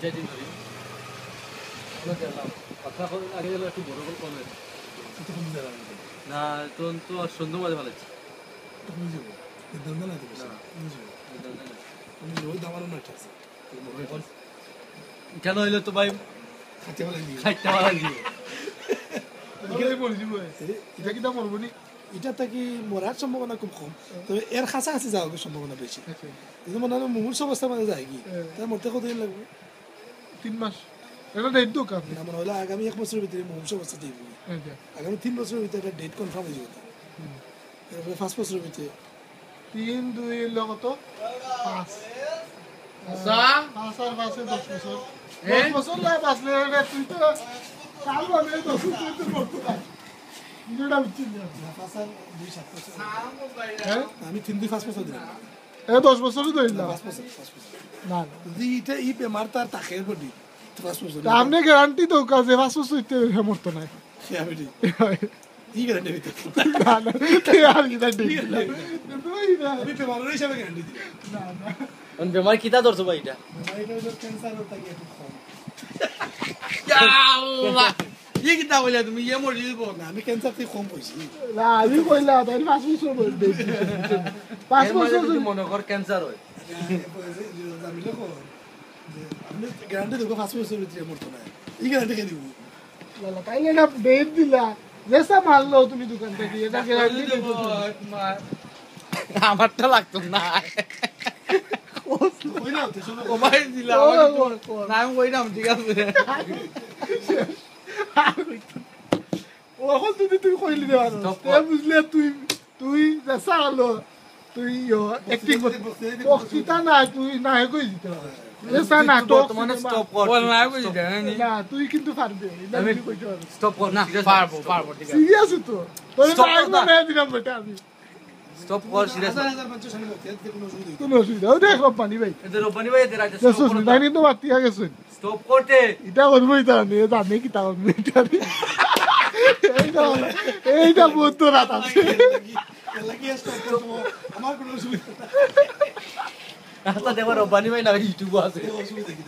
চাইদিন ধরে কথা আগে গেলে একটু বড় করে কমে না তো তো সুন্দর মাঝে ভালো আছে কেন হইলে তো ভাই এটা থেকে মরার সম্ভাবনা খুব কম, তবে এর কাছাকাছি যাওয়ার সম্ভাবনা বেশি। কিন্তু মনে হয় মুমূর্ষ অবস্থা মানে যায় কি তার মরতে কতদিন লাগবে? 3 মাস। এটা ডেট দো কাপ না মনে হলো আগামী 1 বছরের ভিতরে মুমূর্ষ অবস্থা দিব, আগামী 3 বছরের ভিতরে একটা ডেট কনফার্ম হয়ে যাবে। এরপরে 5 বছরের ভিতরে 3 2 কত 5 আচ্ছা 5 আর 5 10 বছর 10 বছর না বাঁচলে তুই তো কাল মানে 10 বছর তো মরতে পার এটা বুঝছিস না। 5 আর 2 7 বছর হ্যাঁ আমি 3 2 5 বছর দিলাম। 10 বছরই ধরলাম 5 বছর না যদি এটা এই বেমার তার তাকে বডি 5 বছর আপনি গ্যারান্টি তো কাজে 5 বছর হইতে মরতো না আমি এই গ্যারান্টি দিতে না না কে আর কি দাঁড়ি আমি বেমারের হিসাবে গ্যারান্টি দিই না না অন বেমার কিতা ধরছো ভাই এটা এটা হলো ক্যান্সার হতে গিয়ে একটু কম। আল্লাহ এই কিতা বলে তুমি ইয়ে মরে দিব না আমি ক্যান্সার থেকে কম পাইছি। না আমি কইলা তাই 5 বছর বলতে 5 বছর যদি মনে কর ক্যান্সার হয় আমি লোক আপনি গ্যারান্টি দেবো 5 বছরের ভিতরে মরতো না, এই গ্যারান্টি কে দিব? লালা তাইলে না ডেট দিলা যেসা মারলো তুমি দোকান থেকে এটা গ্যারান্টি দেবো আমারটা লাগতো না কই না তো শোনো কমাই দিলা না আমি কইলাম ঠিক আছে ওখন তুমি কইলি দেবা না বুঝলে তুই যেসা হলো তুই অ্যাক্টিং করতে বক্তৃতা না তুই না কই দিতে হবে যেসা না তো বর্তমানে স্টপ কর বল না কই দিতে না তুই কিন্তু পারবে আমি কইতে পারবে স্টপ কর না পারবো ঠিক আছে সিরিয়াস তো তোর Stop ভাই কর না। মনে দিলাম বেটা আমি স্টপ কর সিরিয়াস 500 সালে মরতে এতে কোনো অসুবিধা নেই। কোনো অসুবিধা ও দেখ রব্বানি ভাই এদের রব্বানি ভাই এদের রাখতে দেখ সুবিধা কিন্তু বাতি হয়ে গেছে স্টপ করতে এটা করবো এটা নিয়ে জানে কি তাও এইটা বহুত রাত আছে লাগি স্টপ করব আমার কোনো অসুবিধা রাস্তা দেবার রব্বানি ভাই না ইউটিউব আছে অসুবিধা কি